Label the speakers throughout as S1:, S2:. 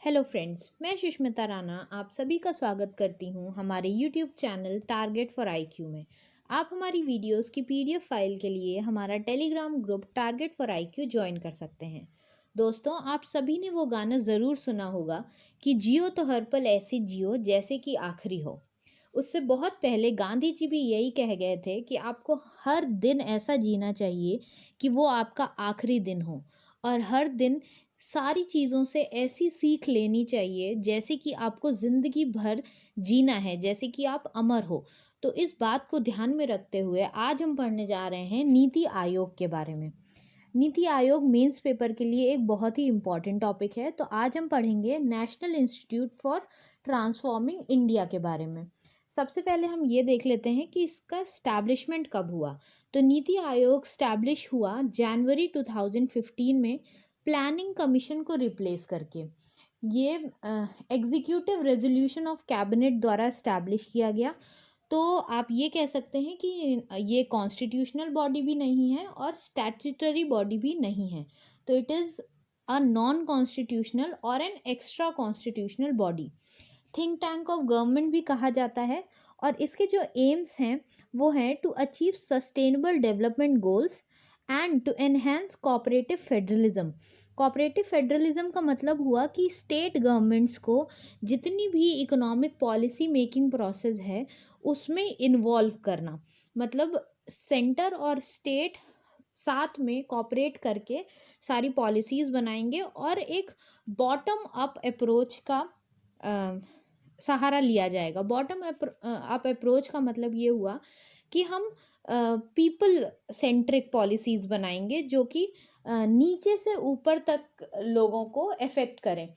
S1: Hello friends, मैं सुष्मिता राणा आप सभी का स्वागत करती हूँ हमारे YouTube channel target for IQ में। आप हमारी वीडियोस की पीडीएफ फाइल के लिए हमारा Telegram group target for IQ join कर सकते हैं। दोस्तों, आप सभी ने वो गाना ज़रूर सुना होगा कि जियो तो हर पल ऐसे जियो जैसे कि आखिरी हो। उससे बहुत पहले गांधी जी भी यही कह गए थे कि आपको हर दिन ऐसा जीना चाहिए कि वो आपका आखिरी दिन हो, और हर दिन सारी चीज़ों से ऐसी सीख लेनी चाहिए जैसे कि आपको ज़िंदगी भर जीना है, जैसे कि आप अमर हो। तो इस बात को ध्यान में रखते हुए आज हम पढ़ने जा रहे हैं नीति आयोग के बारे में। नीति आयोग मेंस पेपर के लिए एक बहुत ही इम्पॉर्टेंट टॉपिक है। तो आज हम पढ़ेंगे national institute for transforming India के बारे में। सबसे पहले हम ये देख लेते हैं कि इसका स्टैब्लिशमेंट कब हुआ। तो नीति आयोग स्टैब्लिश हुआ जनवरी 2015 में, प्लानिंग कमीशन को रिप्लेस करके। ये एग्जीक्यूटिव रेजोल्यूशन ऑफ कैबिनेट द्वारा स्टैब्लिश किया गया। तो आप ये कह सकते हैं कि ये कॉन्स्टिट्यूशनल बॉडी भी नहीं है और स्टैट्यूटरी बॉडी भी नहीं है। तो it is a non constitutional और an extra constitutional body. Think tank of government भी कहा जाता है। और इसके जो एम्स हैं वो हैं to achieve sustainable development goals and to enhance cooperative federalism. Cooperative federalism का मतलब हुआ कि स्टेट गवर्नमेंट्स को जितनी भी इकोनॉमिक पॉलिसी मेकिंग प्रोसेस है उसमें इन्वॉल्व करना। मतलब सेंटर और स्टेट साथ में कोऑपरेट करके सारी पॉलिसीज़ बनाएंगे और एक बॉटम अप अप्रोच का सहारा लिया जाएगा। बॉटम अप अप्रोच का मतलब ये हुआ कि हम पीपल सेंट्रिक पॉलिसीज़ बनाएंगे जो कि नीचे से ऊपर तक लोगों को अफेक्ट करें।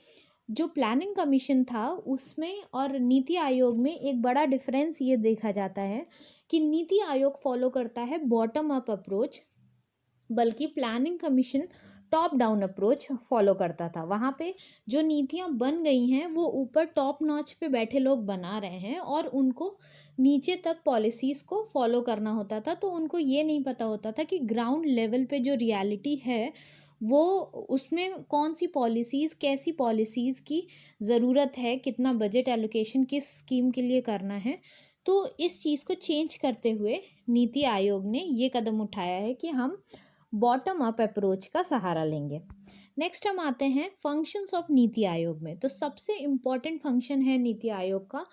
S1: जो प्लानिंग कमीशन था उसमें और नीति आयोग में एक बड़ा डिफरेंस ये देखा जाता है कि नीति आयोग फॉलो करता है बॉटम अप अप्रोच, बल्कि planning commission top down approach follow करता था। वहाँ पे जो नीतियाँ बन गई हैं वो ऊपर टॉप नॉच पे बैठे लोग बना रहे हैं और उनको नीचे तक पॉलिसीज़ को फॉलो करना होता था। तो उनको ये नहीं पता होता था कि ग्राउंड लेवल पे जो रियलिटी है वो उसमें कौन सी पॉलिसीज़, कैसी पॉलिसीज़ की ज़रूरत है, कितना बजट एलोकेशन किस स्कीम के लिए करना है। तो इस चीज़ को चेंज करते हुए नीति आयोग ने ये कदम उठाया है कि हम बॉटम अप अप्रोच का सहारा लेंगे। नेक्स्ट हम आते हैं फंक्शंस ऑफ नीति आयोग में। तो सबसे इम्पॉर्टेंट फंक्शन है नीति आयोग का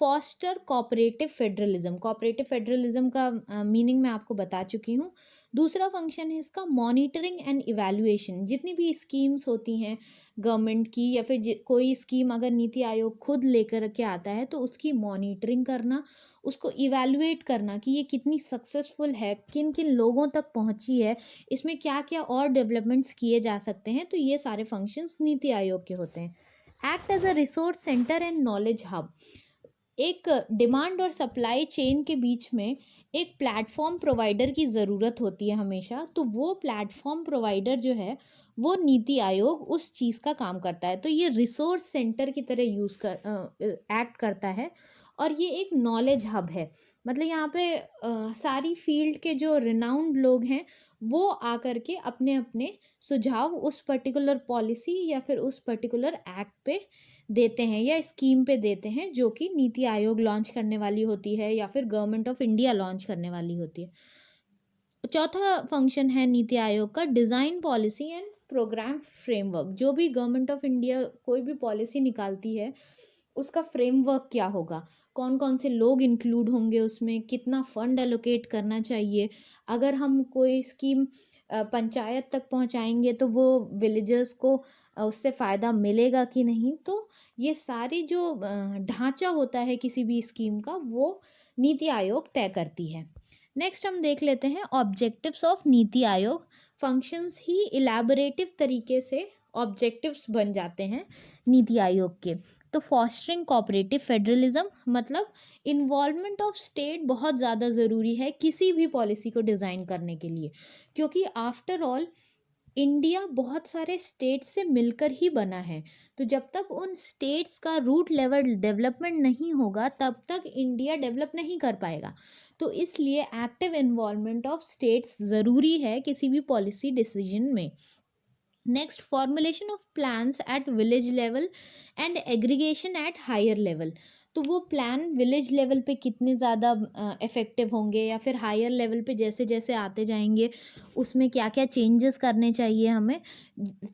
S1: foster cooperative federalism. Cooperative federalism का मीनिंग मैं आपको बता चुकी हूँ। दूसरा फंक्शन है इसका मॉनिटरिंग एंड इवैल्यूएशन। जितनी भी स्कीम्स होती हैं गवर्नमेंट की या फिर कोई स्कीम अगर नीति आयोग खुद लेकर के आता है तो उसकी मॉनिटरिंग करना, उसको इवैल्यूएट करना कि ये कितनी सक्सेसफुल है, किन किन लोगों तक पहुंची है, इसमें क्या क्या और डेवलपमेंट्स किए जा सकते हैं। तो ये सारे फंक्शंस नीति आयोग के होते हैं। Act as a resource centre and knowledge hub. एक डिमांड और सप्लाई चेन के बीच में एक प्लेटफॉर्म प्रोवाइडर की ज़रूरत होती है हमेशा। तो वो प्लेटफॉर्म प्रोवाइडर जो है वो नीति आयोग उस चीज़ का काम करता है। तो ये रिसोर्स सेंटर की तरह एक्ट करता है और ये एक नॉलेज हब है। मतलब यहाँ पे सारी फील्ड के जो रिनाउंड लोग हैं वो आकर के अपने अपने सुझाव उस पर्टिकुलर पॉलिसी या फिर उस पर्टिकुलर एक्ट पे देते हैं या स्कीम पे देते हैं जो कि नीति आयोग लॉन्च करने वाली होती है या फिर गवर्नमेंट ऑफ इंडिया लॉन्च करने वाली होती है। चौथा फंक्शन है नीति आयोग का design policy and programme framework. जो भी गवर्नमेंट ऑफ इंडिया कोई भी पॉलिसी निकालती है उसका फ्रेमवर्क क्या होगा, कौन कौन से लोग इंक्लूड होंगे उसमें, कितना फंड एलोकेट करना चाहिए, अगर हम कोई स्कीम पंचायत तक पहुंचाएंगे तो वो विलेजर्स को उससे फ़ायदा मिलेगा कि नहीं। तो ये सारी जो ढांचा होता है किसी भी स्कीम का वो नीति आयोग तय करती है। नेक्स्ट हम देख लेते हैं objectives of NITI Aayog. Functions he elaborative तरीके से ऑब्जेक्टिव्स बन जाते हैं नीति आयोग के। तो फॉस्टरिंग कोऑपरेटिव फेडरलिज्म मतलब इन्वॉल्वमेंट ऑफ स्टेट बहुत ज़्यादा ज़रूरी है किसी भी पॉलिसी को डिज़ाइन करने के लिए, क्योंकि आफ्टर ऑल इंडिया बहुत सारे स्टेट्स से मिलकर ही बना है। तो जब तक उन स्टेट्स का रूट लेवल डेवलपमेंट नहीं होगा तब तक इंडिया डेवलप नहीं कर पाएगा। तो इसलिए एक्टिव इन्वॉल्वमेंट ऑफ स्टेट्स ज़रूरी है किसी भी पॉलिसी डिसीजन में। Next, formulation of plans at village level and aggregation at higher level. तो वो प्लान विलेज लेवल पे कितने ज़्यादा इफ़ेक्टिव होंगे, या फिर हायर लेवल पे जैसे जैसे आते जाएंगे उसमें क्या क्या चेंजेस करने चाहिए हमें,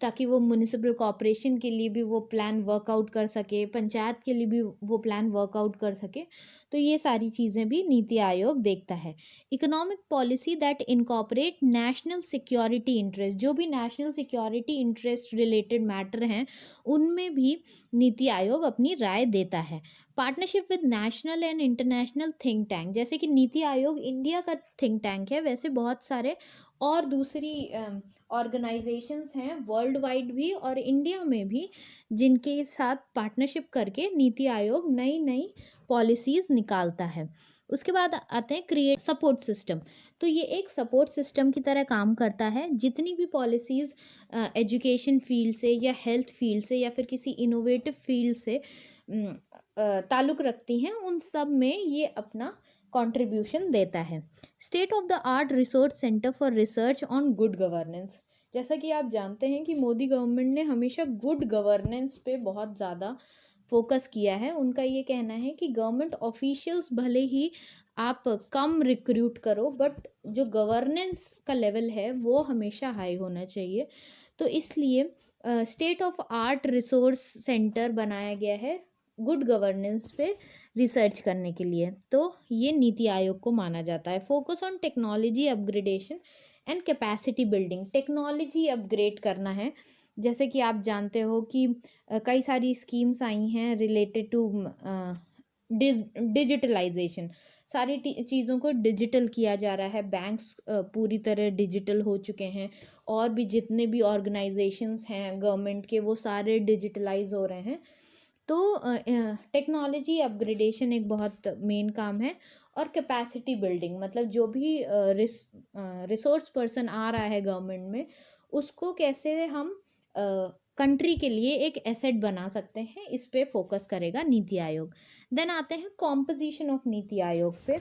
S1: ताकि वो म्यूनिसिपल कॉरपोरेशन के लिए भी वो प्लान वर्कआउट कर सके, पंचायत के लिए भी वो प्लान वर्कआउट कर सके। तो ये सारी चीज़ें भी नीति आयोग देखता है। Economic policy that incorporate national security interest, जो भी national security interest related matter हैं उनमें भी नीति आयोग अपनी राय देता है। Partnership with national and international think tank, जैसे कि नीति आयोग इंडिया का थिंक टैंक है, वैसे बहुत सारे और दूसरी ऑर्गेनाइजेशंस हैं वर्ल्ड वाइड भी और इंडिया में भी, जिनके साथ पार्टनरशिप करके नीति आयोग नई नई पॉलिसीज़ निकालता है। उसके बाद आते हैं क्रिएट सपोर्ट सिस्टम। तो ये एक सपोर्ट सिस्टम की तरह काम करता है। जितनी भी पॉलिसीज़ एजुकेशन फील्ड से या हेल्थ फील्ड से या फिर किसी इनोवेटिव फील्ड से ताल्लुक़ रखती हैं, उन सब में ये अपना कंट्रीब्यूशन देता है। State of the art resource centre for research on good governance. जैसा कि आप जानते हैं कि मोदी गवर्नमेंट ने हमेशा गुड गवर्नेंस पे बहुत ज़्यादा फोकस किया है। उनका ये कहना है कि गवर्नमेंट ऑफिशियल्स भले ही आप कम रिक्रूट करो, बट जो गवर्नेंस का लेवल है वो हमेशा हाई होना चाहिए। तो इसलिए state of art resource centre बनाया गया है गुड गवर्नेंस पे रिसर्च करने के लिए। तो ये नीति आयोग को माना जाता है। Focus on technology upgradation and capacity building, technology upgrade करना है। जैसे कि आप जानते हो कि कई सारी स्कीम्स आई हैं रिलेटेड टू डिजिटलाइजेशन, सारी चीज़ों को डिजिटल किया जा रहा है। बैंक्स पूरी तरह डिजिटल हो चुके हैं, और भी जितने भी ऑर्गेनाइजेशंस हैं गवर्नमेंट के वो सारे डिजिटलाइज हो रहे हैं। तो टेक्नोलॉजी अपग्रेडेशन एक बहुत मेन काम है। और कैपेसिटी बिल्डिंग मतलब जो भी रिसोर्स पर्सन आ रहा है गवर्नमेंट में, उसको कैसे हम कंट्री के लिए एक एसेट बना सकते हैं, इस पे फोकस करेगा नीति आयोग। देन आते हैं कॉम्पोजिशन ऑफ नीति आयोग पे।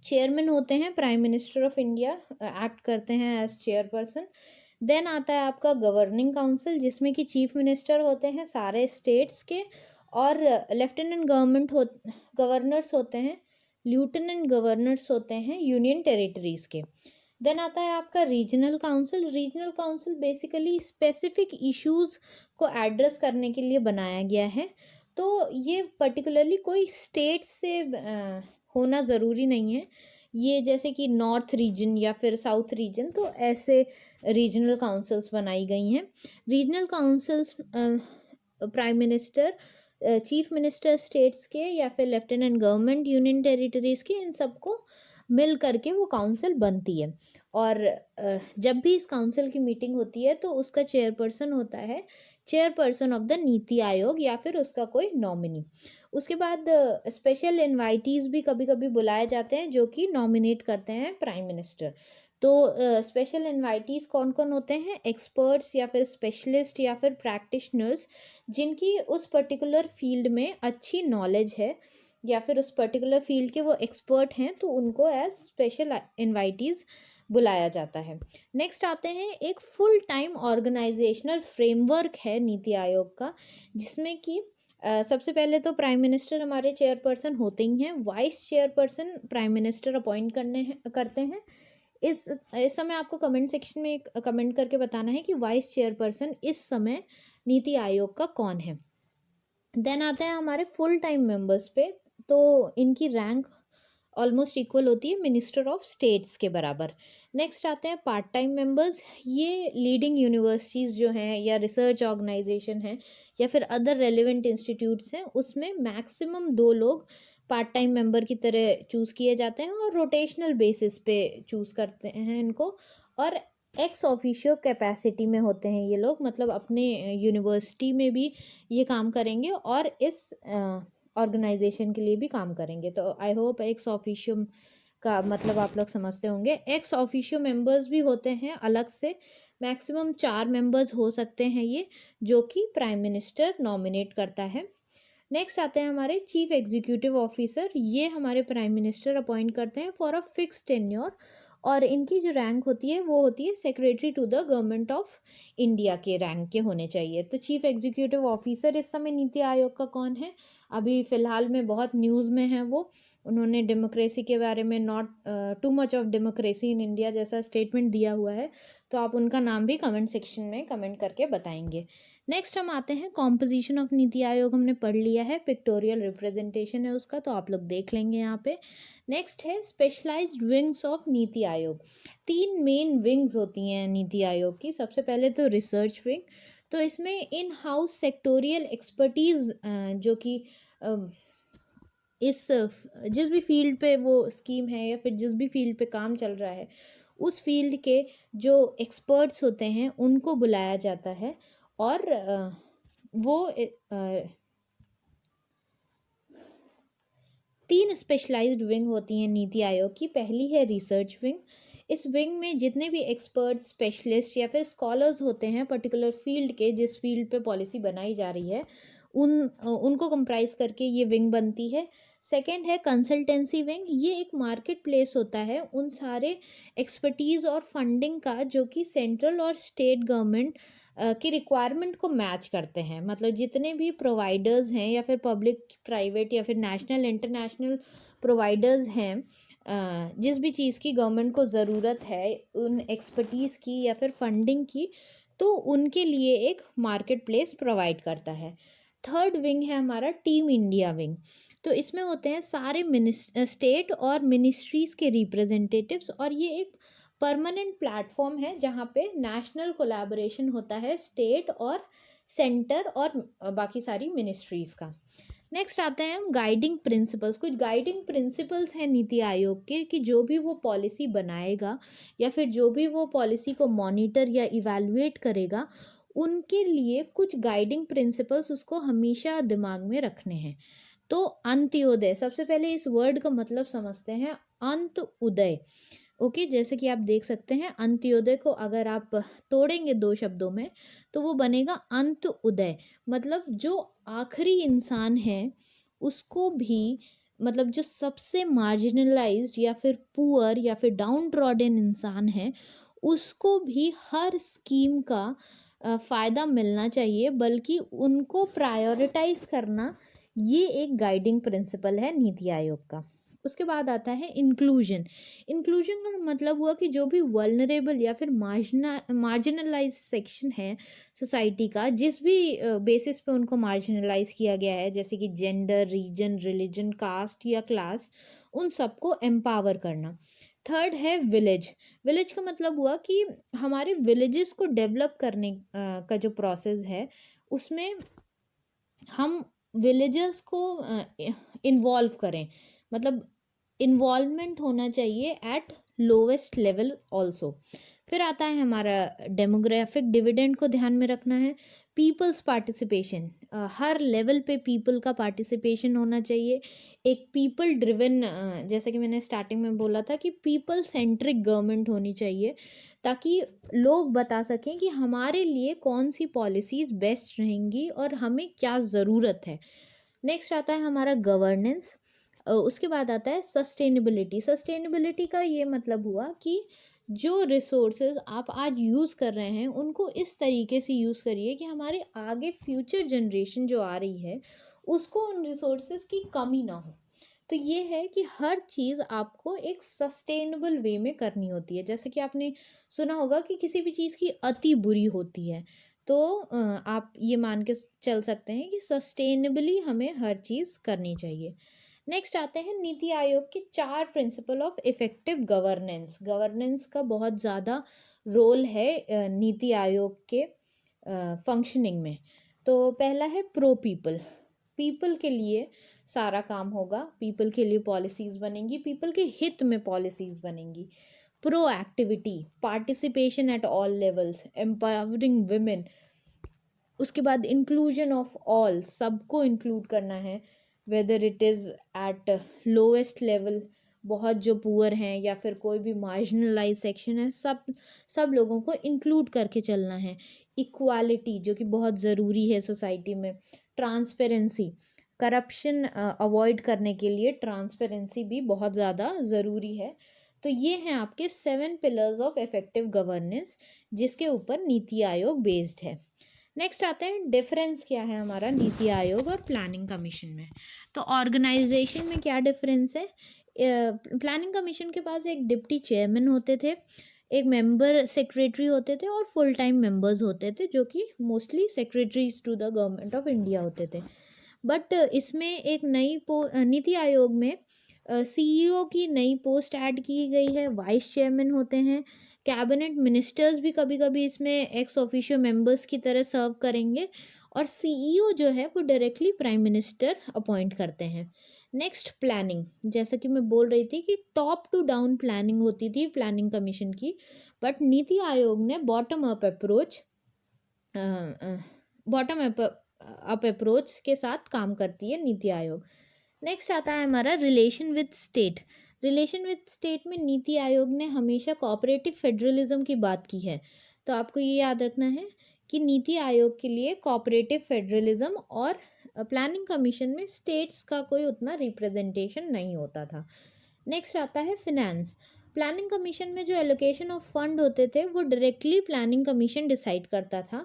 S1: चेयरमैन होते हैं prime minister of India, act करते हैं एज चेयरपर्सन। देन आता है आपका गवर्निंग काउंसिल, जिसमें कि चीफ मिनिस्टर होते हैं सारे स्टेट्स के, और लेफ्टिनेंट गवर्नर्स होते हैं, लेफ्टिनेंट गवर्नर्स होते हैं यूनियन टेरिटरीज के। देन आता है आपका regional council. Regional council basically specific issues को एड्रेस करने के लिए बनाया गया है। तो ये पर्टिकुलरली कोई स्टेट से होना ज़रूरी नहीं है। ये जैसे कि नॉर्थ रीजन या फिर साउथ रीजन, तो ऐसे रीजनल काउंसिल्स बनाई गई हैं। Regional councils prime minister, chief minister states के या फिर लेफ्टिनेंट गवर्नमेंट यूनियन टेरिटरीज के, इन सबको मिल करके वो काउंसिल बनती है। और जब भी इस काउंसिल की मीटिंग होती है तो उसका चेयरपर्सन होता है चेयरपर्सन ऑफ द नीति आयोग या फिर उसका कोई नॉमिनी। उसके बाद स्पेशल इनवाइटीज़ भी कभी कभी बुलाए जाते हैं जो कि नॉमिनेट करते हैं प्राइम मिनिस्टर। तो स्पेशल इनवाइटीज़ कौन कौन होते हैं? एक्सपर्ट्स या फिर स्पेशलिस्ट या फिर प्रैक्टिशनर्स, जिनकी उस पर्टिकुलर फील्ड में अच्छी नॉलेज है या फिर उस पर्टिकुलर फील्ड के वो एक्सपर्ट हैं, तो उनको एज स्पेशल इनवाइटीज़ बुलाया जाता है। नेक्स्ट आते हैं, एक फुल टाइम ऑर्गेनाइजेशनल फ्रेमवर्क है नीति आयोग का, जिसमें कि सबसे पहले तो प्राइम मिनिस्टर हमारे चेयरपर्सन होते ही हैं। Vice chairperson prime minister appoint करते हैं। इस समय आपको कमेंट सेक्शन में एक कमेंट करके बताना है कि वाइस चेयरपर्सन इस समय नीति आयोग का कौन है। देन आते हैं हमारे फुल टाइम मेंबर्स पे। तो इनकी रैंक ऑलमोस्ट इक्वल होती है मिनिस्टर ऑफ स्टेट्स के बराबर। नेक्स्ट आते हैं पार्ट टाइम मेंबर्स। ये लीडिंग यूनिवर्सिटीज़ जो हैं या रिसर्च ऑर्गेनाइजेशन हैं या फिर अदर रेलिवेंट इंस्टीट्यूट्स हैं, उसमें मैक्सिमम 2 लोग पार्ट टाइम मेंबर की तरह चूज़ किए जाते हैं और रोटेशनल बेसिस पे चूज़ करते हैं इनको। और एक्स ऑफिशियो कैपेसिटी में होते हैं ये लोग, मतलब अपने यूनिवर्सिटी में भी ये काम करेंगे और इस ऑर्गेनाइजेशन के लिए भी काम करेंगे। तो आई होप एक्स ऑफिशियो का मतलब आप लोग समझते होंगे। एक्स ऑफिशियो मेंबर्स भी होते हैं अलग से, मैक्सिमम 4 मेंबर्स हो सकते हैं ये, जो कि प्राइम मिनिस्टर नॉमिनेट करता है। नेक्स्ट आते हैं हमारे चीफ एग्जीक्यूटिव ऑफिसर। ये हमारे प्राइम मिनिस्टर अपॉइंट करते हैं फॉर अ फिक्स टेन्योर और इनकी जो रैंक होती है वो होती है secretary to the government of India के रैंक के होने चाहिए। तो चीफ एग्जीक्यूटिव ऑफिसर इस समय नीति आयोग का कौन है? अभी फ़िलहाल में बहुत न्यूज़ में है वो। उन्होंने डेमोक्रेसी के बारे में not too much of democracy in India जैसा स्टेटमेंट दिया हुआ है। तो आप उनका नाम भी कमेंट सेक्शन में कमेंट करके बताएंगे। नेक्स्ट हम आते हैं कॉम्पोजिशन ऑफ नीति आयोग। हमने पढ़ लिया है, पिक्टोरियल रिप्रेजेंटेशन है उसका, तो आप लोग देख लेंगे यहाँ पे। नेक्स्ट है specialised wings of NITI Aayog. 3 main wings होती हैं नीति आयोग की। सबसे पहले तो रिसर्च विंग, तो इसमें इन हाउस सेक्टोरियल एक्सपर्टीज जो कि इस जिस भी फील्ड पे वो स्कीम है या फिर जिस भी फील्ड पे काम चल रहा है उस फील्ड के जो एक्सपर्ट्स होते हैं उनको बुलाया जाता है। और वो 3 स्पेशलाइज्ड विंग होती हैं नीति आयोग की। पहली है रिसर्च विंग। इस विंग में जितने भी एक्सपर्ट्स, स्पेशलिस्ट या फिर स्कॉलर्स होते हैं पर्टिकुलर फील्ड के, जिस फील्ड पे पॉलिसी बनाई जा रही है उनको कंप्राइज करके ये विंग बनती है। सेकंड है कंसल्टेंसी विंग। ये एक मार्केट प्लेस होता है उन सारे एक्सपर्टीज़ और फंडिंग का जो कि सेंट्रल और स्टेट गवर्नमेंट की रिक्वायरमेंट को मैच करते हैं। मतलब जितने भी प्रोवाइडर्स हैं या फिर पब्लिक, प्राइवेट या फिर नेशनल, इंटरनेशनल प्रोवाइडर्स हैं, जिस भी चीज़ की गवर्नमेंट को ज़रूरत है उन एक्सपर्टीज़ की या फिर फंडिंग की, तो उनके लिए एक मार्केट प्लेस प्रोवाइड करता है। थर्ड विंग है हमारा टीम इंडिया विंग। तो इसमें होते हैं सारे स्टेट और मिनिस्ट्रीज़ के रिप्रेजेंटेटिव्स, और ये एक परमानेंट प्लेटफॉर्म है जहाँ पे नेशनल कोलैबोरेशन होता है स्टेट और सेंटर और बाकी सारी मिनिस्ट्रीज़ का। नेक्स्ट आते हैं हम गाइडिंग प्रिंसिपल्स। कुछ गाइडिंग प्रिंसिपल्स हैं नीति आयोग के कि जो भी वो पॉलिसी बनाएगा या फिर जो भी वो पॉलिसी को मॉनिटर या इवैल्यूएट करेगा, उनके लिए कुछ गाइडिंग प्रिंसिपल्स उसको हमेशा दिमाग में रखने हैं। तो अंत्योदय, सबसे पहले इस वर्ड का मतलब समझते हैं। अंत उदय, ओके, जैसे कि आप देख सकते हैं अंत्योदय को अगर आप तोड़ेंगे 2 शब्दों में तो वो बनेगा अंत उदय। मतलब जो आखिरी इंसान है उसको भी, मतलब जो सबसे मार्जिनलाइज्ड या फिर पुअर या फिर डाउन ट्रॉडन इंसान है उसको भी हर स्कीम का फ़ायदा मिलना चाहिए, बल्कि उनको प्रायोरिटाइज करना, ये एक गाइडिंग प्रिंसिपल है नीति आयोग का। उसके बाद आता है इंक्लूजन। इंक्लूजन का मतलब हुआ कि जो भी वल्नरेबल या फिर मार्जिनलाइज सेक्शन है सोसाइटी का, जिस भी बेसिस पे उनको मार्जिनलाइज किया गया है, जैसे कि जेंडर, रीजन, रिलीजन, कास्ट या क्लास, उन सबको एम्पावर करना। थर्ड है विलेज। विलेज का मतलब हुआ कि हमारे विलेजेस को डेवलप करने का जो प्रोसेस है उसमें हम विलेजर्स को इन्वॉल्व करें। मतलब इन्वॉल्वमेंट होना चाहिए एट लोवेस्ट लेवल ऑल्सो। फिर आता है हमारा डेमोग्राफिक डिविडेंड को ध्यान में रखना है। पीपल्स पार्टिसिपेशन, हर लेवल पे पीपल का पार्टिसिपेशन होना चाहिए। एक पीपल ड्रिवन, जैसे कि मैंने स्टार्टिंग में बोला था कि पीपल सेंट्रिक गवर्नमेंट होनी चाहिए, ताकि लोग बता सकें कि हमारे लिए कौन सी पॉलिसीज़ बेस्ट रहेंगी और हमें क्या ज़रूरत है। नेक्स्ट आता है हमारा गवर्नेंस। उसके बाद आता है सस्टेनेबिलिटी। सस्टेनेबिलिटी का ये मतलब हुआ कि जो रिसोर्सेज आप आज यूज़ कर रहे हैं उनको इस तरीके से यूज़ करिए कि हमारे आगे फ्यूचर जनरेशन जो आ रही है उसको उन रिसोर्सेज की कमी ना हो। तो ये है कि हर चीज़ आपको एक सस्टेनेबल वे में करनी होती है। जैसे कि आपने सुना होगा कि किसी भी चीज़ की अति बुरी होती है, तो आप ये मान के चल सकते हैं कि सस्टेनेबली हमें हर चीज़ करनी चाहिए। नेक्स्ट आते हैं नीति आयोग के 4 principle of effective governance. Governance का बहुत ज़्यादा रोल है नीति आयोग के फंक्शनिंग में। तो पहला है प्रो पीपल। पीपल के लिए सारा काम होगा, पीपल के लिए पॉलिसीज़ बनेंगी, पीपल के हित में पॉलिसीज़ बनेंगी। Pro activity, participation at all levels, empowering women. उसके बाद इंक्लूजन ऑफ ऑल, सबको इंक्लूड करना है, whether it is eight lowest level, बहुत जो पुअर हैं या फिर कोई भी मार्जिनलाइज सेक्शन है, सब लोगों को इंक्लूड करके चलना है। इक्वालिटी, जो कि बहुत ज़रूरी है सोसाइटी में। ट्रांसपेरेंसी, करप्शन अवॉइड करने के लिए ट्रांसपेरेंसी भी बहुत ज़्यादा ज़रूरी है। तो ये हैं आपके 7 पिलर्स ऑफ इफेक्टिव गवर्नेंस जिसके ऊपर नीति आयोग बेस्ड है। नेक्स्ट आते हैं डिफरेंस क्या है हमारा नीति आयोग और प्लानिंग कमीशन में। तो ऑर्गेनाइजेशन में क्या डिफरेंस है, प्लानिंग कमीशन के पास एक डिप्टी चेयरमैन होते थे, एक मेंबर सेक्रेटरी होते थे और फुल टाइम मेंबर्स होते थे जो कि mostly secretaries to the government of India होते थे। बट इसमें एक नई नीति आयोग में सीईओ की नई पोस्ट ऐड की गई है, वाइस चेयरमैन होते हैं, कैबिनेट मिनिस्टर्स भी कभी कभी इसमें एक्स ऑफिशियो मेंबर्स की तरह सर्व करेंगे, और सीईओ जो है वो डायरेक्टली प्राइम मिनिस्टर अपॉइंट करते हैं। नेक्स्ट प्लानिंग, जैसा कि मैं बोल रही थी कि टॉप टू डाउन प्लानिंग होती थी प्लानिंग कमीशन की, बट नीति आयोग ने बॉटम अप अप्रोच के साथ काम करती है नीति आयोग। नेक्स्ट आता है हमारा relation with state. Relation with state में नीति आयोग ने हमेशा कोऑपरेटिव फेडरलिज्म की बात की है। तो आपको ये याद रखना है कि नीति आयोग के लिए कोऑपरेटिव फेडरलिज्म और प्लानिंग कमीशन में स्टेट्स का कोई उतना रिप्रेजेंटेशन नहीं होता था। नेक्स्ट आता है फिनेंस। प्लानिंग कमीशन में जो एलोकेशन ऑफ फंड होते थे वो डायरेक्टली प्लानिंग कमीशन डिसाइड करता था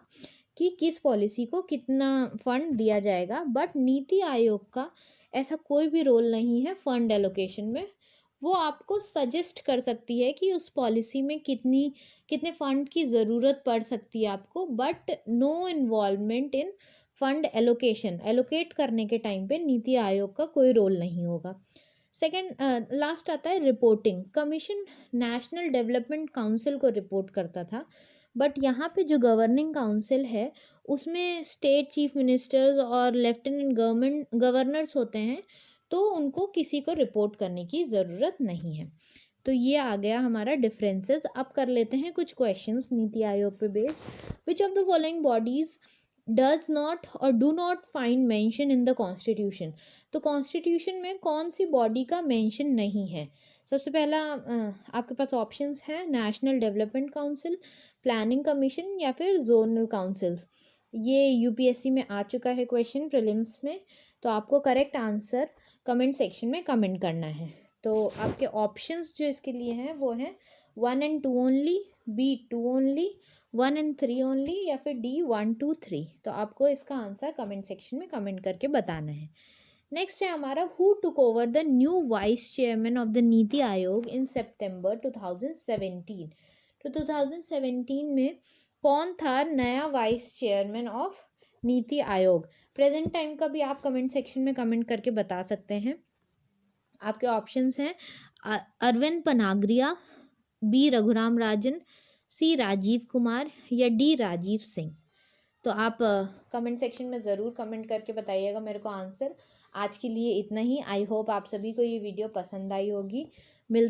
S1: कि किस पॉलिसी को कितना फंड दिया जाएगा, बट नीति आयोग का ऐसा कोई भी रोल नहीं है फंड एलोकेशन में। वो आपको सजेस्ट कर सकती है कि उस पॉलिसी में कितने फंड की ज़रूरत पड़ सकती है आपको, but no involvement in fund allocation. Allocate करने के टाइम पे नीति आयोग का कोई रोल नहीं होगा। सेकेंड लास्ट आता है reporting. Commission national development council को रिपोर्ट करता था, बट यहाँ पे जो गवर्निंग काउंसिल है उसमें स्टेट चीफ मिनिस्टर्स और लेफ्टिनेंट गवर्नर्स होते हैं, तो उनको किसी को रिपोर्ट करने की ज़रूरत नहीं है। तो ये आ गया हमारा डिफरेंसेस। अब कर लेते हैं कुछ क्वेश्चंस नीति आयोग पे based. Which of the following bodies does not और do not find mention in the constitution. तो कॉन्स्टिट्यूशन में कौन सी बॉडी का मेंशन नहीं है? सबसे पहला आपके पास ऑप्शंस हैं national development council, planning commission या फिर जोनल काउंसिल्स। ये यूपीएससी में आ चुका है क्वेश्चन प्रीलिम्स में, तो आपको करेक्ट आंसर कमेंट सेक्शन में कमेंट करना है। तो आपके ऑप्शंस जो इसके लिए हैं वो हैं 1 and 2 only, B 2 only, 1 and 3 only, या फिर डी 1 2 3। तो आपको इसका आंसर कमेंट सेक्शन में कमेंट करके बताना है। नेक्स्ट है हमारा who took over the new vice chairman of the Niti Aayog इन सितंबर 2017। तो 2017 में कौन था नया vice chairman of NITI Aayog? Present time का भी आप कमेंट सेक्शन में कमेंट करके बता सकते हैं। आपके ऑप्शंस हैं अरविंद पनागरिया, बी रघुराम राजन, सी राजीव कुमार या डी राजीव सिंह। तो आप कमेंट सेक्शन में ज़रूर कमेंट करके बताइएगा मेरे को आंसर। आज के लिए इतना ही। आई होप आप सभी को ये वीडियो पसंद आई होगी।